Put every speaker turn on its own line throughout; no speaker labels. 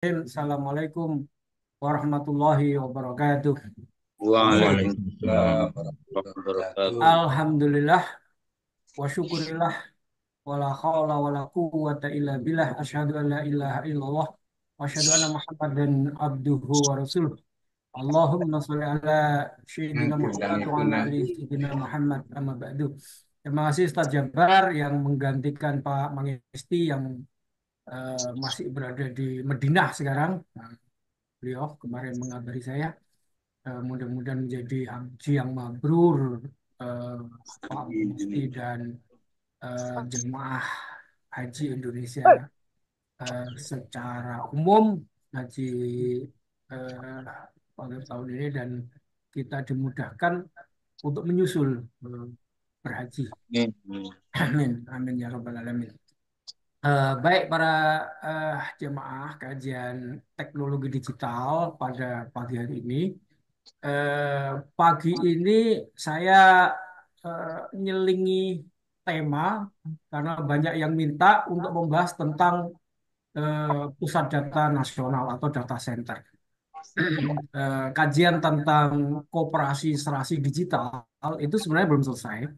Assalamualaikum warahmatullahi wabarakatuh.
Waalaikumsalam
Waalaikumsalam
warahmatullahi
warahmatullahi
wabarakatuh.
wabarakatuh.
Alhamdulillah wa syukurillah wa la hawla wa la quwwata illa billah asyhadu an la ilaha illallah wa asyhadu anna Muhammadan abduhu wa rasuluh. Allahumma sholli ala sayyidina Muhammad wa ala ali sayyidina Muhammad amma ba'du. Terima kasih Ustaz Jabar yang menggantikan Pak Mangesti yang masih berada di Madinah sekarang. Nah, beliau kemarin mengabari saya. Mudah-mudahan menjadi haji yang mabrur, eh, Pak Mufti dan jemaah haji Indonesia secara umum, haji eh, pada tahun ini, dan kita dimudahkan untuk menyusul eh, berhaji.
Ini
Amin, amin ya robbal alamin. Baik para eh, jemaah kajian teknologi digital pada pagi hari ini. Pagi ini saya eh, nyelingi tema karena banyak yang minta untuk membahas tentang pusat data nasional atau data center. Kajian tentang koperasi serasi digital itu sebenarnya belum selesai.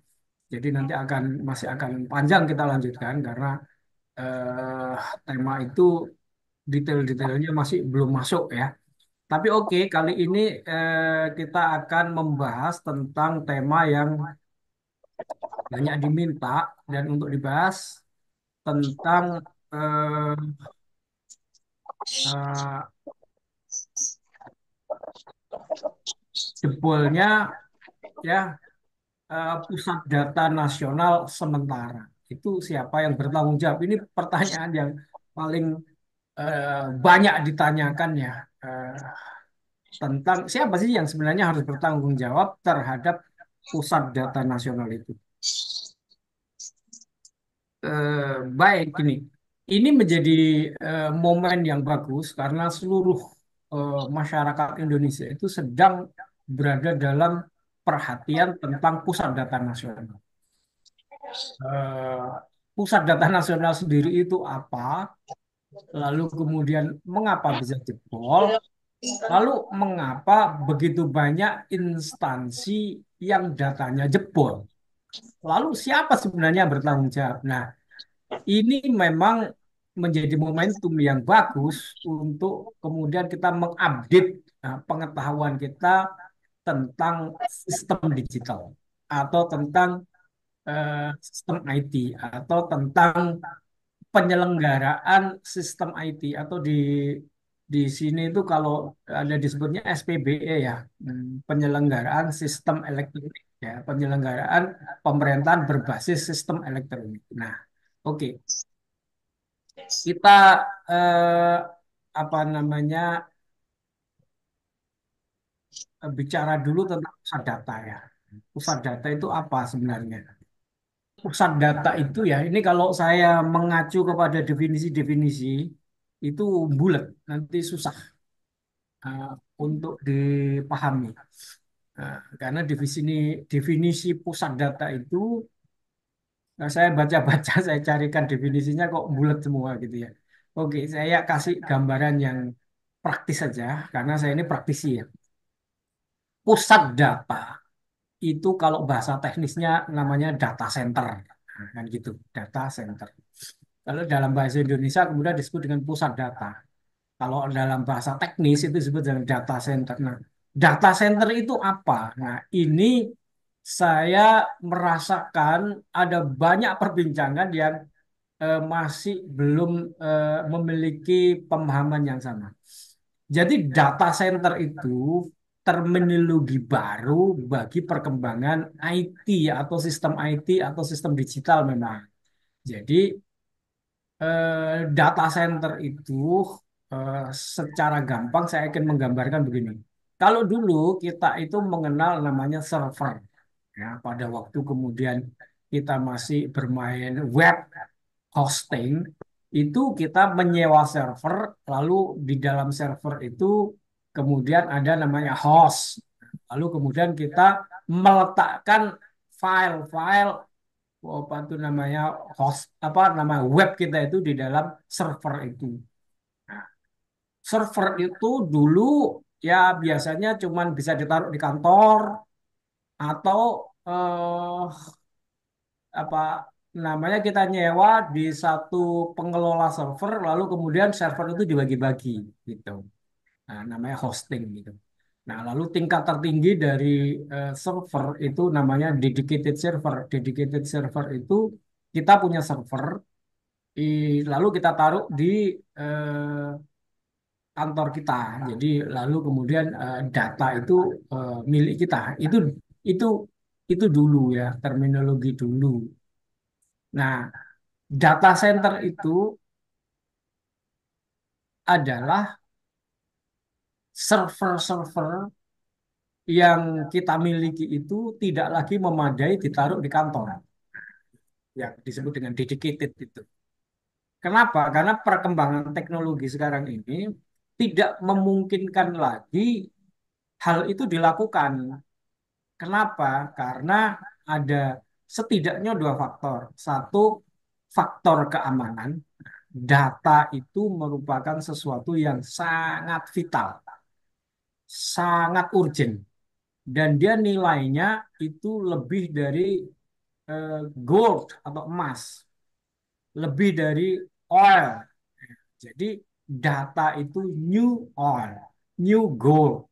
Jadi nanti masih akan panjang kita lanjutkan karena eh, tema itu detail-detailnya masih belum masuk ya. Tapi oke, kali ini kita akan membahas tentang tema yang banyak diminta dan untuk dibahas tentang eh, eh, jebolnya ya pusat data nasional sementara. Itu siapa yang bertanggung jawab? Ini pertanyaan yang paling banyak ditanyakan ya tentang siapa sih yang sebenarnya harus bertanggung jawab terhadap pusat data nasional itu. Baik ini. Ini menjadi momen yang bagus karena seluruh masyarakat Indonesia itu sedang berada dalam perhatian tentang pusat data nasional. Eh, Pusat data nasional sendiri itu apa? Lalu kemudian mengapa bisa jebol? Lalu mengapa begitu banyak instansi yang datanya jebol? Lalu siapa sebenarnya yang bertanggung jawab? Nah, ini memang menjadi momentum yang bagus untuk kemudian kita mengupdate pengetahuan kita tentang sistem digital atau tentang sistem IT atau tentang penyelenggaraan sistem IT atau di sini itu kalau ada disebutnya SPBE ya, penyelenggaraan sistem elektronik ya, penyelenggaraan pemerintahan berbasis sistem elektronik. Nah, oke. Kita eh, apa namanya bicara dulu tentang pusat data ya. Pusat data itu apa sebenarnya? Pusat data itu ya, ini kalau saya mengacu kepada definisi-definisi itu bulat, nanti susah eh, untuk dipahami. Karena definisi pusat data itu saya baca-baca, saya carikan definisinya kok bulat semua gitu ya. Oke, saya kasih gambaran yang praktis saja, karena saya ini praktisi ya. Pusat data itu kalau bahasa teknisnya namanya data center. Nah, kan gitu, data center. Kalau dalam bahasa Indonesia kemudian disebut dengan pusat data. Kalau dalam bahasa teknis itu disebut dengan data center. Nah, data center itu apa? Nah, ini saya merasakan ada banyak perbincangan yang masih belum memiliki pemahaman yang sama. Jadi data center itu terminologi baru bagi perkembangan IT atau sistem IT atau sistem digital memang. Jadi data center itu eh, secara gampang saya akan menggambarkan begini. Kalau dulu kita itu mengenal namanya server, ya pada waktu kemudian kita masih bermain web hosting, itu kita menyewa server, lalu di dalam server itu kemudian ada namanya host, lalu kemudian kita meletakkan file-file apa itu namanya host apa nama web kita itu di dalam server itu. Nah, server itu dulu ya biasanya cuman bisa ditaruh di kantor atau apa namanya kita nyewa di satu pengelola server lalu kemudian server itu dibagi-bagi gitu. Nah, namanya hosting gitu. Nah, lalu tingkat tertinggi dari server itu namanya dedicated server. Dedicated server itu kita punya server, lalu kita taruh di eh, kantor kita. Jadi lalu kemudian data itu milik kita. Itu itu dulu ya terminologi dulu. Nah, data center itu adalah server-server yang kita miliki itu tidak lagi memadai ditaruh di kantor, yang disebut dengan dedicated itu. Kenapa? Karena perkembangan teknologi sekarang ini tidak memungkinkan lagi hal itu dilakukan. Kenapa? Karena ada setidaknya dua faktor. Satu, faktor keamanan. Data itu merupakan sesuatu yang sangat vital, sangat urgent, dan dia nilainya itu lebih dari eh, gold atau emas, lebih dari oil. Jadi data itu new oil, new gold.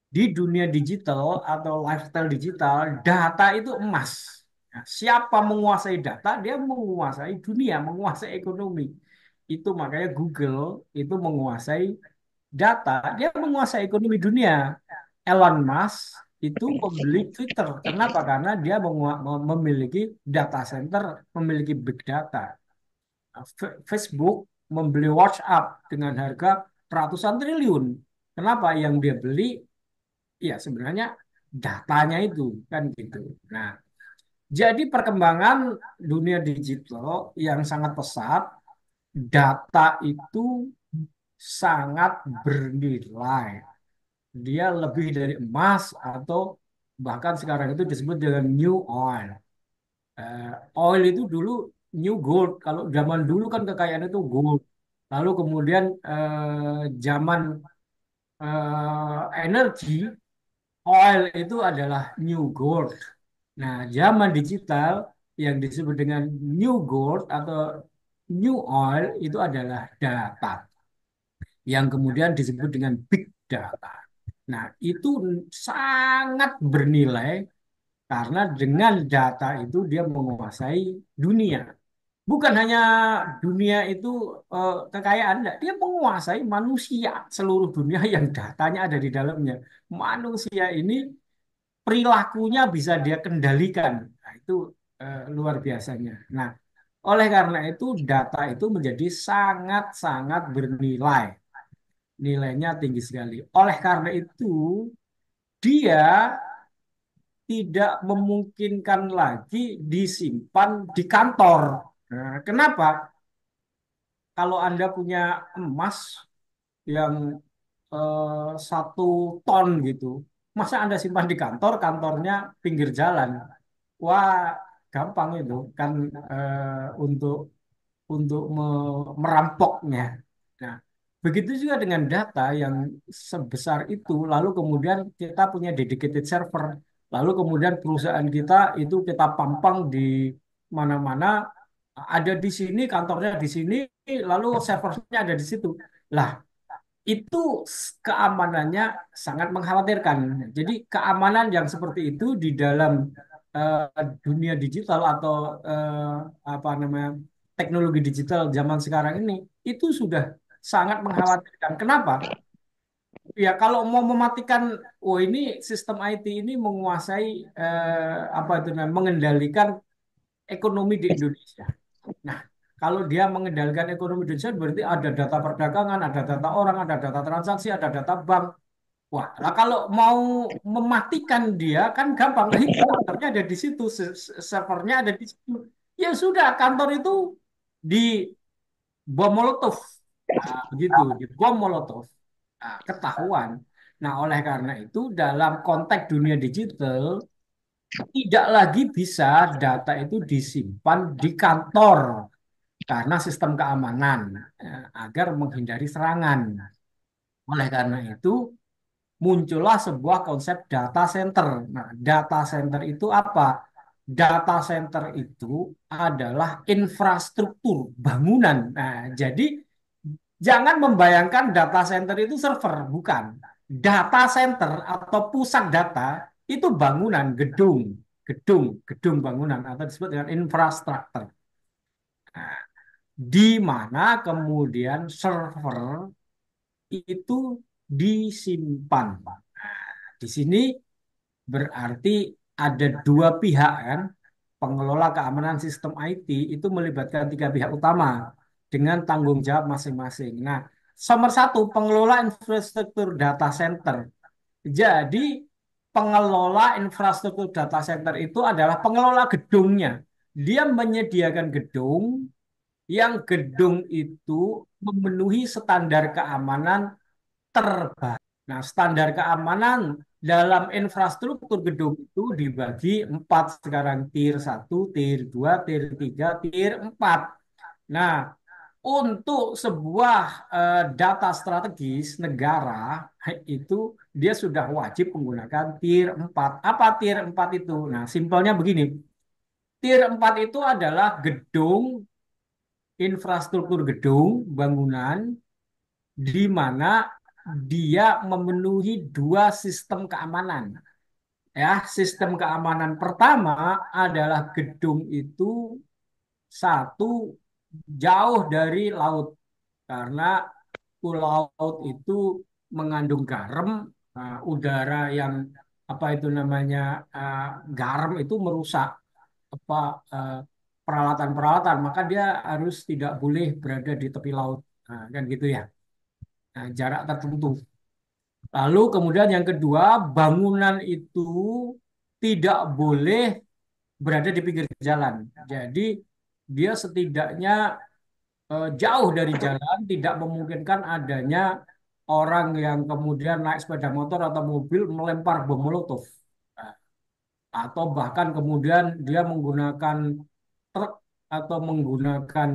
Di dunia digital atau lifestyle digital, data itu emas. Nah, siapa menguasai data, dia menguasai dunia, menguasai ekonomi. Itu makanya Google itu menguasai data, dia menguasai ekonomi dunia. Elon Musk itu membeli Twitter. Kenapa? Karena dia memiliki data center, memiliki big data. Facebook membeli WhatsApp dengan harga ratusan triliun. Kenapa? Yang dia beli, ya sebenarnya datanya itu kan gitu. Nah, jadi perkembangan dunia digital yang sangat pesat, data itu sangat bernilai. Dia lebih dari emas atau bahkan sekarang itu disebut dengan new oil. Eh, Oil itu dulu new gold. Kalau zaman dulu kan kekayaan itu gold. Lalu kemudian zaman energi, oil itu adalah new gold. Nah, zaman digital yang disebut dengan new gold atau new oil itu adalah data yang kemudian disebut dengan big data. Nah, itu sangat bernilai karena dengan data itu dia menguasai dunia. Bukan hanya dunia itu kekayaan, enggak. Dia menguasai manusia seluruh dunia yang datanya ada di dalamnya. Manusia ini perilakunya bisa dia kendalikan. Nah, itu luar biasanya. Nah, oleh karena itu data itu menjadi sangat-sangat bernilai. Nilainya tinggi sekali. Oleh karena itu, dia tidak memungkinkan lagi disimpan di kantor. Nah, kenapa? Kalau Anda punya emas yang 1 ton gitu, masa Anda simpan di kantor, kantornya pinggir jalan? Wah, gampang itu kan untuk merampoknya. Nah, begitu juga dengan data yang sebesar itu, lalu kemudian kita punya dedicated server, lalu kemudian perusahaan kita itu kita pampang di mana-mana, ada di sini, kantornya di sini, lalu servernya ada di situ. Lah, itu keamanannya sangat mengkhawatirkan. Jadi keamanan yang seperti itu di dalam dunia digital atau apa namanya teknologi digital zaman sekarang ini itu sudah sangat mengkhawatirkan. Kenapa? Ya kalau mau mematikan, oh ini sistem IT ini menguasai apa itu namanya mengendalikan ekonomi di Indonesia. Nah, kalau dia mengendalikan ekonomi Indonesia berarti ada data perdagangan, ada data orang, ada data transaksi, ada data bank. Wah, lah kalau mau mematikan dia kan gampang. Itu kantornya ada di situ, servernya ada di situ. Ya sudah, kantor itu di bom Molotov. Nah, begitu, di bom Molotov. Nah, ketahuan. Nah, oleh karena itu dalam konteks dunia digital tidak lagi bisa data itu disimpan di kantor karena sistem keamanan agar menghindari serangan. Oleh karena itu, muncullah sebuah konsep data center. Nah, data center itu apa? Data center itu adalah infrastruktur bangunan. Nah, jadi jangan membayangkan data center itu server, bukan. Data center atau pusat data itu bangunan, gedung bangunan atau disebut dengan infrastruktur. Nah, di mana kemudian server itu disimpan. Nah, di sini berarti ada dua pihak kan, pengelola keamanan sistem IT itu melibatkan tiga pihak utama dengan tanggung jawab masing-masing. Nah, nomor satu pengelola infrastruktur data center. Jadi pengelola infrastruktur data center itu adalah pengelola gedungnya. Dia menyediakan gedung yang gedung itu memenuhi standar keamanan terbaik. Nah, standar keamanan dalam infrastruktur gedung itu dibagi empat sekarang, tier satu, tier 2, tier 3, tier 4. Nah, untuk sebuah data strategis negara itu dia sudah wajib menggunakan tier 4. Apa tier 4 itu? Nah, simpelnya begini. Tier 4 itu adalah gedung, infrastruktur gedung, bangunan di mana dia memenuhi dua sistem keamanan. Ya, sistem keamanan pertama adalah gedung itu satu jauh dari laut karena laut itu mengandung garam, udara yang apa itu namanya uh, garam itu merusak apa uh, peralatan-peralatan, maka dia harus tidak boleh berada di tepi laut, kan gitu ya. Nah, jarak tertentu. Lalu kemudian yang kedua, bangunan itu tidak boleh berada di pinggir jalan. Jadi dia setidaknya jauh dari jalan, tidak memungkinkan adanya orang yang kemudian naik sepeda motor atau mobil melempar bom molotov. Nah, atau bahkan kemudian dia menggunakan truk atau menggunakan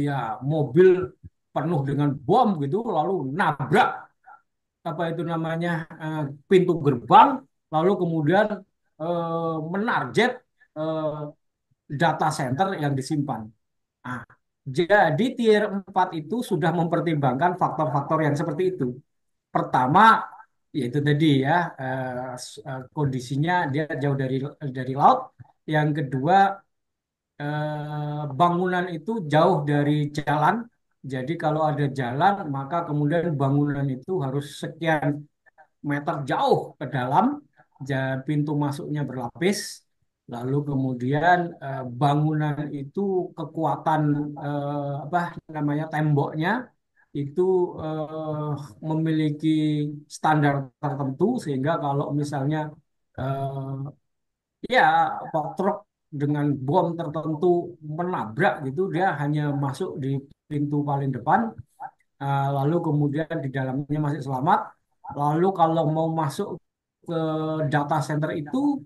ya mobil penuh dengan bom gitu, lalu nabrak apa itu namanya pintu gerbang, lalu kemudian menarget eh, data center yang disimpan. Nah, jadi tier 4 itu sudah mempertimbangkan faktor-faktor yang seperti itu. Pertama, yaitu tadi ya kondisinya dia jauh dari laut. Yang kedua, bangunan itu jauh dari jalan. Jadi kalau ada jalan, maka kemudian bangunan itu harus sekian meter jauh ke dalam, pintu masuknya berlapis, lalu kemudian bangunan itu kekuatan apa namanya temboknya itu eh, memiliki standar tertentu sehingga kalau misalnya ya apa truk dengan bom tertentu menabrak gitu dia hanya masuk di pintu paling depan. Lalu kemudian di dalamnya masih selamat. Lalu kalau mau masuk ke data center itu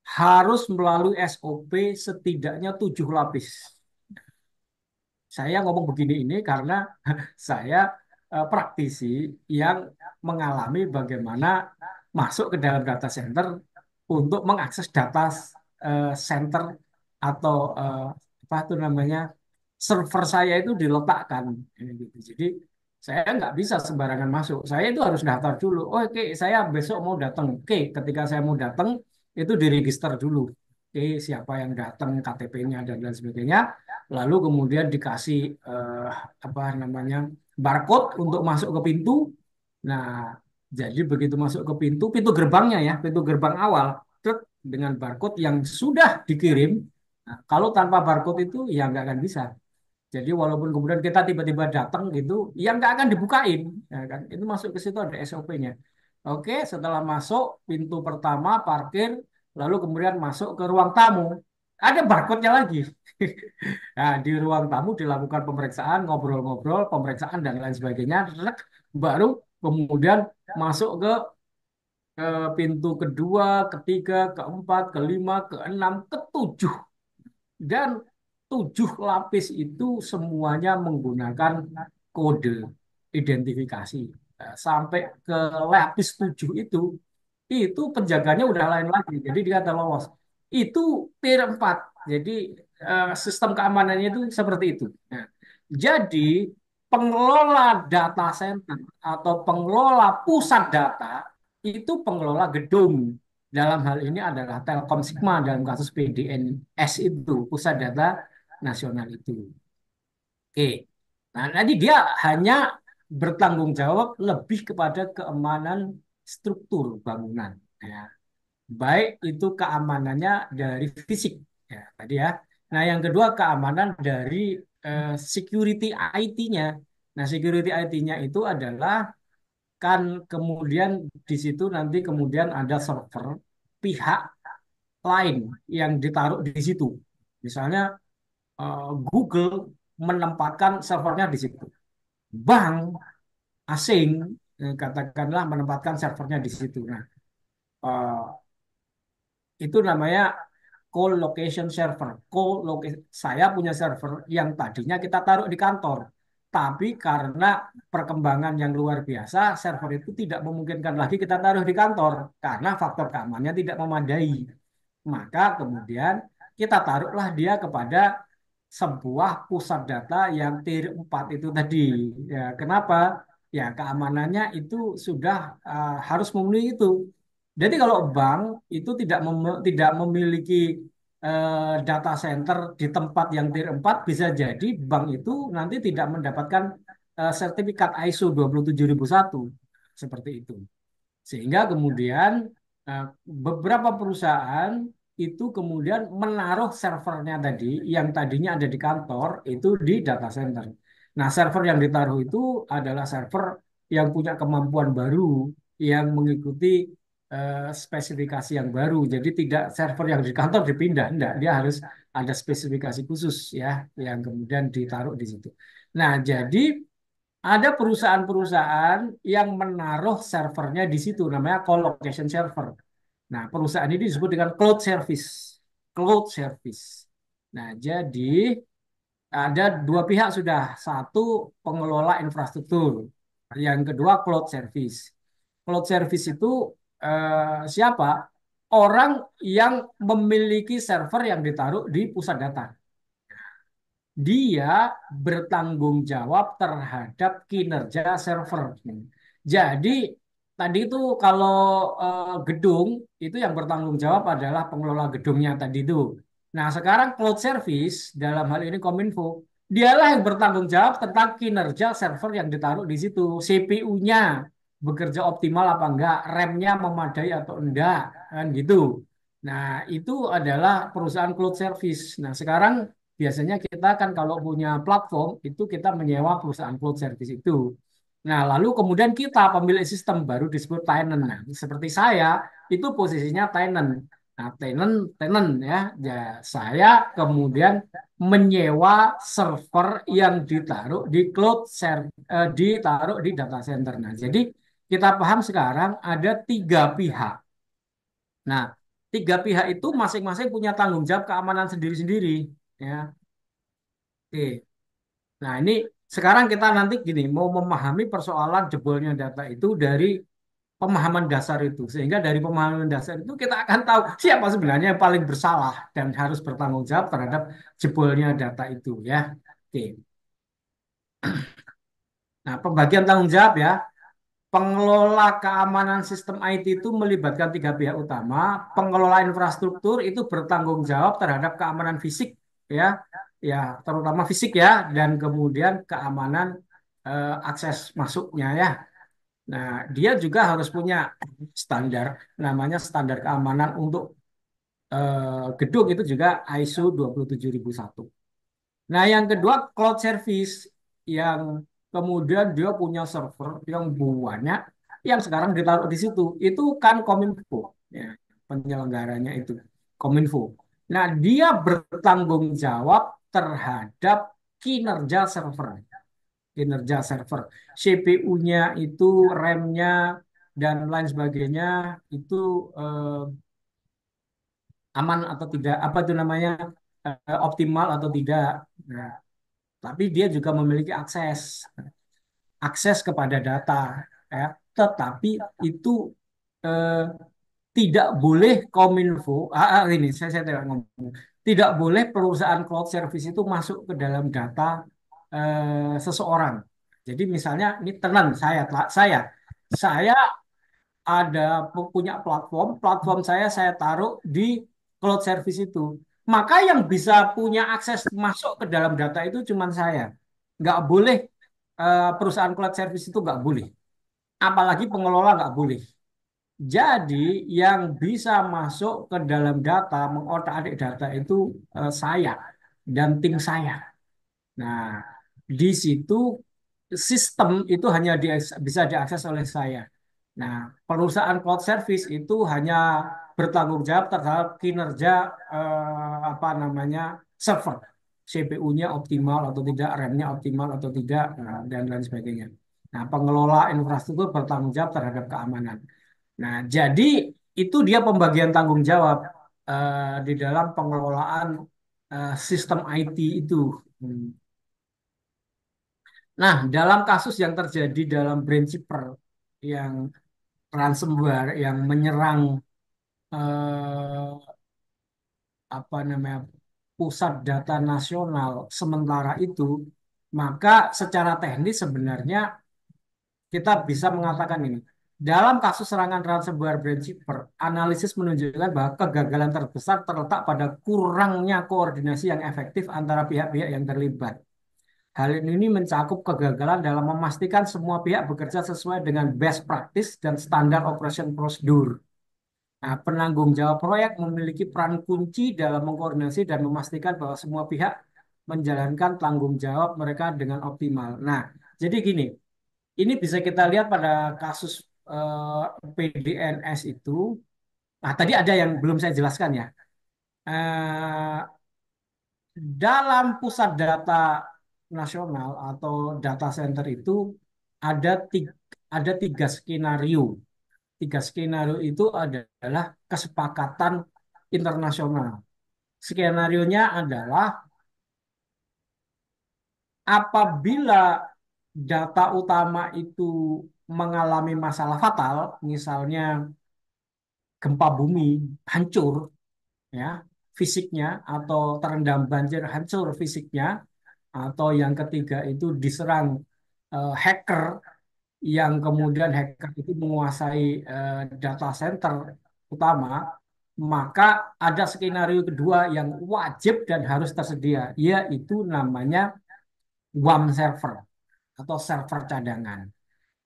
harus melalui SOP setidaknya 7 lapis. Saya ngomong begini ini karena saya praktisi yang mengalami bagaimana masuk ke dalam data center untuk mengakses data center atau apa itu namanya server saya itu diletakkan. Gitu. Jadi saya nggak bisa sembarangan masuk. Saya itu harus daftar dulu. Oh, oke, saya besok mau datang. Oke, ketika saya mau datang itu diregister dulu. Oke, siapa yang datang, KTP-nya dan lain sebagainya. Lalu kemudian dikasih apa namanya barcode untuk masuk ke pintu. Nah, jadi begitu masuk ke pintu gerbangnya ya, pintu gerbang awal, truk dengan barcode yang sudah dikirim. Nah, kalau tanpa barcode itu ya nggak akan bisa. Jadi walaupun kemudian kita tiba-tiba datang gitu, ya nggak akan dibukain, ya kan? Itu masuk ke situ ada SOP-nya. Oke, setelah masuk pintu pertama parkir, lalu kemudian masuk ke ruang tamu, ada barcode-nya lagi. Nah, di ruang tamu dilakukan pemeriksaan, ngobrol-ngobrol, pemeriksaan dan lain sebagainya, baru kemudian masuk ke pintu kedua, ketiga, keempat, kelima, keenam, ketujuh. Dan 7 lapis itu semuanya menggunakan kode. identifikasi. Sampai ke lapis 7 itu penjaganya udah lain lagi. Jadi dia ada lolos. Itu tier 4. Jadi sistem keamanannya itu seperti itu. Nah, jadi pengelola data center atau pengelola pusat data itu pengelola gedung. Dalam hal ini adalah Telkom Sigma dalam kasus PDNS itu, pusat data nasional itu. Oke. Nah, nanti dia hanya bertanggung jawab lebih kepada keamanan struktur bangunan. Ya. Baik itu keamanannya dari fisik. Ya, tadi ya. Nah, yang kedua keamanan dari security IT-nya. Nah, security IT-nya itu adalah kan kemudian di situ nanti kemudian ada server pihak lain yang ditaruh di situ. Misalnya Google menempatkan servernya di situ. Bank asing katakanlah menempatkan servernya di situ. Nah, eh, itu namanya co-location server. Saya punya server yang tadinya kita taruh di kantor, tapi karena perkembangan yang luar biasa, server itu tidak memungkinkan lagi kita taruh di kantor karena faktor keamanannya tidak memadai. Maka kemudian kita taruhlah dia kepada sebuah pusat data yang tier 4 itu tadi. Ya, kenapa? Ya, keamanannya itu sudah harus memenuhi itu. Jadi kalau bank itu tidak memiliki data center di tempat yang tier 4, bisa jadi bank itu nanti tidak mendapatkan sertifikat ISO 27001 seperti itu. Sehingga kemudian eh, beberapa perusahaan itu kemudian menaruh servernya tadi yang tadinya ada di kantor itu di data center. Nah, server yang ditaruh itu adalah server yang punya kemampuan baru yang mengikuti spesifikasi yang baru. Jadi tidak server yang di kantor dipindah, enggak. Dia harus ada spesifikasi khusus ya yang kemudian ditaruh di situ. Nah, jadi ada perusahaan-perusahaan yang menaruh servernya di situ, namanya colocation server. Nah, perusahaan ini disebut dengan cloud service. Cloud service. Nah, jadi ada dua pihak sudah. Satu pengelola infrastruktur, yang kedua cloud service. Cloud service itu siapa? Orang yang memiliki server yang ditaruh di pusat data. Dia bertanggung jawab terhadap kinerja server. Jadi tadi itu kalau gedung itu yang bertanggung jawab adalah pengelola gedungnya tadi itu. Nah, sekarang cloud service dalam hal ini Kominfo, dialah yang bertanggung jawab tentang kinerja server yang ditaruh di situ. CPU-nya bekerja optimal apa enggak, RAM-nya memadai atau enggak, kan gitu. Nah, itu adalah perusahaan cloud service. Nah, sekarang biasanya kita kan kalau punya platform itu kita menyewa perusahaan cloud service itu. Nah, lalu kemudian kita pemilik sistem baru disebut tenant. Nah, seperti saya itu posisinya tenant. Nah, tenant ya. Ya, saya kemudian menyewa server yang ditaruh di data center. Nah, jadi kita paham sekarang ada tiga pihak. Nah, tiga pihak itu masing-masing punya tanggung jawab keamanan sendiri-sendiri. Ya, oke. Nah, ini sekarang kita nanti gini, mau memahami persoalan jebolnya data itu dari pemahaman dasar itu. Sehingga dari pemahaman dasar itu kita akan tahu siapa sebenarnya yang paling bersalah dan harus bertanggung jawab terhadap jebolnya data itu ya. Oke. Nah, pembagian tanggung jawab ya. Pengelola keamanan sistem IT itu melibatkan tiga pihak utama. Pengelola infrastruktur itu bertanggung jawab terhadap keamanan fisik ya, ya terutama fisik ya, dan kemudian keamanan akses masuknya ya. Nah, dia juga harus punya standar, namanya standar keamanan untuk gedung itu juga ISO 27001. Nah, yang kedua cloud service yang kemudian dia punya server yang banyak yang sekarang ditaruh di situ. Itu kan Kominfo, ya, penyelenggaranya itu Kominfo. Nah, dia bertanggung jawab terhadap kinerja server, kinerja server, CPU-nya itu, RAM-nya dan lain sebagainya itu eh, aman atau tidak, apa itu namanya optimal atau tidak. Nah, tapi dia juga memiliki akses. akses kepada data, ya. Tetapi itu eh, tidak boleh Kominfo, ini saya tidak ngomong, tidak boleh perusahaan cloud service itu masuk ke dalam data seseorang. Jadi misalnya ini tenan saya ada punya platform, platform saya taruh di cloud service itu. Maka yang bisa punya akses masuk ke dalam data itu cuma saya. Nggak boleh perusahaan cloud service itu nggak boleh. Apalagi pengelola nggak boleh. Jadi yang bisa masuk ke dalam data, mengotak-atik data itu saya dan tim saya. Nah, di situ sistem itu hanya bisa diakses oleh saya. Nah, perusahaan cloud service itu hanya bertanggung jawab terhadap kinerja apa namanya server, CPU-nya optimal atau tidak, RAM-nya optimal atau tidak, dan lain sebagainya. Nah, pengelola infrastruktur bertanggung jawab terhadap keamanan. Nah, jadi itu dia pembagian tanggung jawab di dalam pengelolaan sistem IT itu. Hmm. Nah, dalam kasus yang terjadi dalam Brainchipper yang ransomware yang menyerang eh, apa namanya pusat data nasional sementara itu, maka secara teknis sebenarnya kita bisa mengatakan ini. Dalam kasus serangan ransomware Brainchipper, analisis menunjukkan bahwa kegagalan terbesar terletak pada kurangnya koordinasi yang efektif antara pihak-pihak yang terlibat. Hal ini mencakup kegagalan dalam memastikan semua pihak bekerja sesuai dengan best practice dan standar operation prosedur. Nah, penanggung jawab proyek memiliki peran kunci dalam mengkoordinasi dan memastikan bahwa semua pihak menjalankan tanggung jawab mereka dengan optimal. Nah, jadi gini, ini bisa kita lihat pada kasus PDNS itu. Nah, tadi ada yang belum saya jelaskan ya. Eh, dalam pusat data nasional atau data center itu ada tiga, ada tiga skenario. Tiga skenario itu adalah kesepakatan internasional. Skenario-nya adalah apabila data utama itu mengalami masalah fatal, misalnya gempa bumi hancur, ya fisiknya, atau terendam banjir hancur fisiknya, atau yang ketiga itu diserang hacker yang kemudian hacker itu menguasai data center utama, maka ada skenario kedua yang wajib dan harus tersedia, yaitu namanya WAM server atau server cadangan.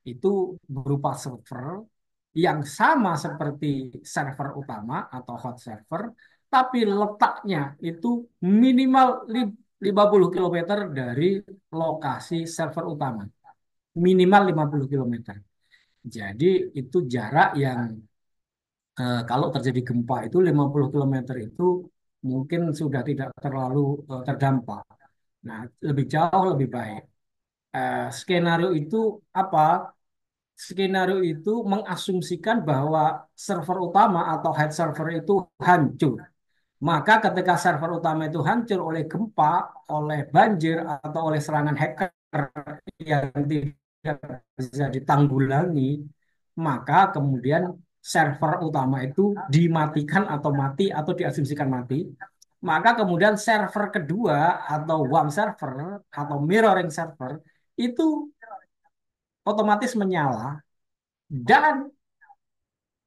Itu berupa server yang sama seperti server utama atau hot server, tapi letaknya itu minimal 50 kilometer dari lokasi server utama. Minimal 50 kilometer. Jadi itu jarak yang kalau terjadi gempa itu 50 kilometer itu mungkin sudah tidak terlalu terdampak. Nah, lebih jauh lebih baik. Skenario itu apa? Skenario itu mengasumsikan bahwa server utama atau head server itu hancur. Maka ketika server utama itu hancur oleh gempa, oleh banjir, atau oleh serangan hacker yang tidak bisa ditanggulangi, maka kemudian server utama itu dimatikan atau mati atau diasumsikan mati. Maka kemudian server kedua atau WAM server atau mirroring server itu otomatis menyala dan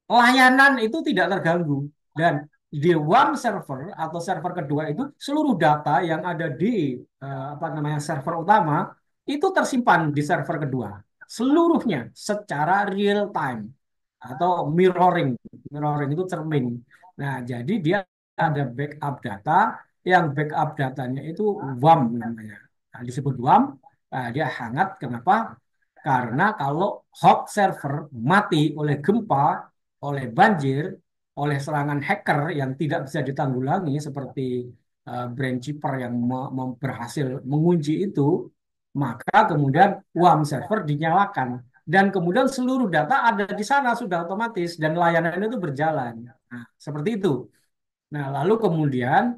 layanan itu tidak terganggu. Dan di WAM server atau server kedua itu seluruh data yang ada di apa namanya server utama itu tersimpan di server kedua. Seluruhnya secara real time atau mirroring. Mirroring itu cermin. Nah, jadi dia ada backup data yang backup datanya itu WAM namanya. Nah, disebut WAM, dia hangat. Kenapa? Karena kalau hot server mati oleh gempa, oleh banjir, oleh serangan hacker yang tidak bisa ditanggulangi seperti Brainchipper yang berhasil mengunci itu, maka kemudian WAM server dinyalakan dan kemudian seluruh data ada di sana sudah otomatis dan layanan itu berjalan. Nah, seperti itu. Nah, lalu kemudian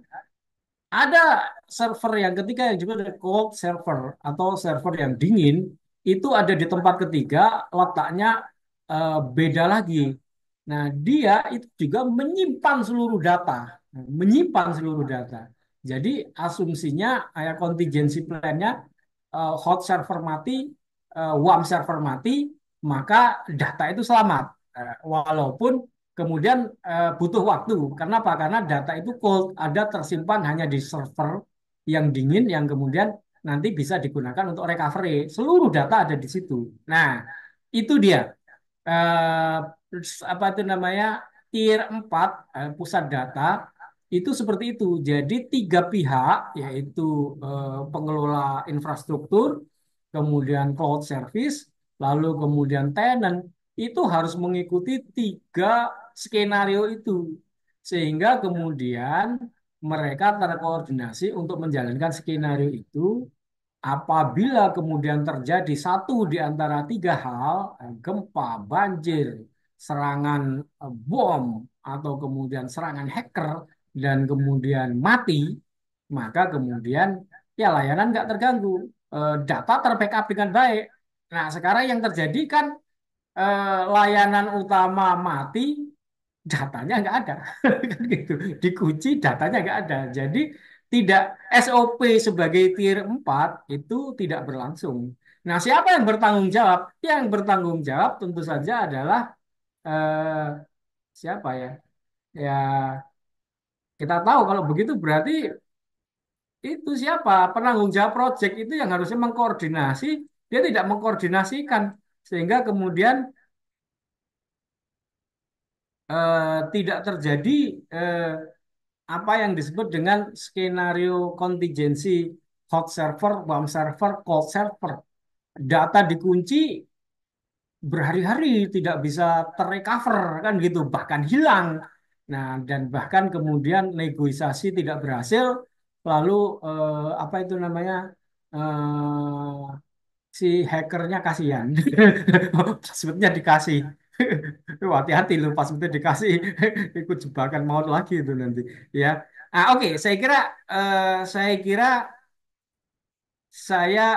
ada server yang ketiga yang juga cold server atau server yang dingin. itu ada di tempat ketiga, letaknya beda lagi. Nah, dia itu juga menyimpan seluruh data, menyimpan seluruh data. Jadi asumsinya, contingency plan-nya, hot server mati, warm server mati, maka data itu selamat. Walaupun kemudian butuh waktu. Kenapa? Karena data itu cold, ada tersimpan hanya di server yang dingin, yang kemudian nanti bisa digunakan untuk recovery. Seluruh data ada di situ. Nah, itu dia. Apa itu namanya? Tier 4 pusat data itu seperti itu. Jadi tiga pihak, yaitu pengelola infrastruktur, kemudian cloud service, lalu kemudian tenant, itu harus mengikuti tiga skenario itu. Sehingga kemudian mereka terkoordinasi untuk menjalankan skenario itu. Apabila kemudian terjadi satu di antara tiga hal, gempa, banjir, serangan bom, atau kemudian serangan hacker, dan kemudian mati, maka kemudian ya layanan nggak terganggu. Data terbackup dengan baik. Nah, sekarang yang terjadi kan layanan utama mati, datanya nggak ada. Kan gitu. Dikunci, datanya nggak ada. Jadi tidak, SOP sebagai tier 4 itu tidak berlangsung. Nah, siapa yang bertanggung jawab? Yang bertanggung jawab tentu saja adalah eh, siapa ya? Ya, kita tahu kalau begitu berarti itu siapa? Penanggung jawab proyek itu yang harusnya mengkoordinasi, dia tidak mengkoordinasikan, sehingga kemudian tidak terjadi eh, apa yang disebut dengan skenario kontingensi, hot server, warm server, cold server. Data dikunci berhari-hari tidak bisa terrecover kan gitu, bahkan hilang. Nah, dan bahkan kemudian negosiasi tidak berhasil, lalu apa itu namanya? Si hackernya kasihan. Passwordnya dikasih. Hati-hati loh, passwordnya dikasih. Ikut jebakan maut lagi itu nanti. Ya, oke. Saya kira saya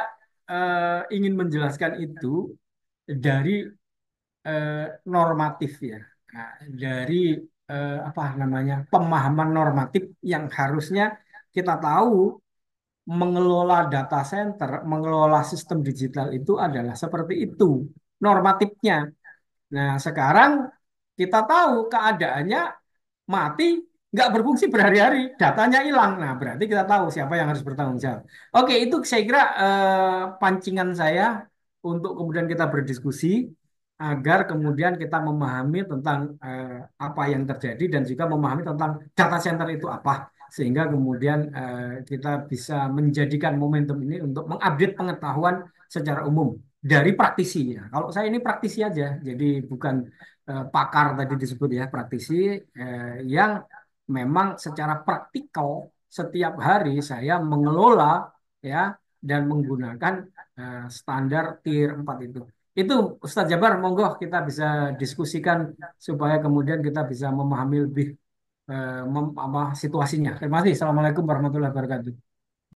ingin menjelaskan itu dari eh, normatif ya. Nah, dari apa namanya, pemahaman normatif yang harusnya kita tahu, mengelola data center, mengelola sistem digital itu adalah seperti itu normatifnya. Nah, sekarang kita tahu keadaannya mati, nggak berfungsi berhari-hari, datanya hilang. Nah, berarti kita tahu siapa yang harus bertanggung jawab. Oke, itu saya kira pancingan saya untuk kemudian kita berdiskusi agar kemudian kita memahami tentang apa yang terjadi dan juga memahami tentang data center itu apa. Sehingga kemudian kita bisa menjadikan momentum ini untuk mengupdate pengetahuan secara umum dari praktisi ya. Kalau saya ini praktisi aja, jadi bukan pakar tadi disebut ya, praktisi yang memang secara praktikal setiap hari saya mengelola ya dan menggunakan standar tier 4 itu. Itu Ustadz Jabar, monggo kita bisa diskusikan supaya kemudian kita bisa memahami lebih apa situasinya. Terima kasih. Assalamualaikum warahmatullahi wabarakatuh.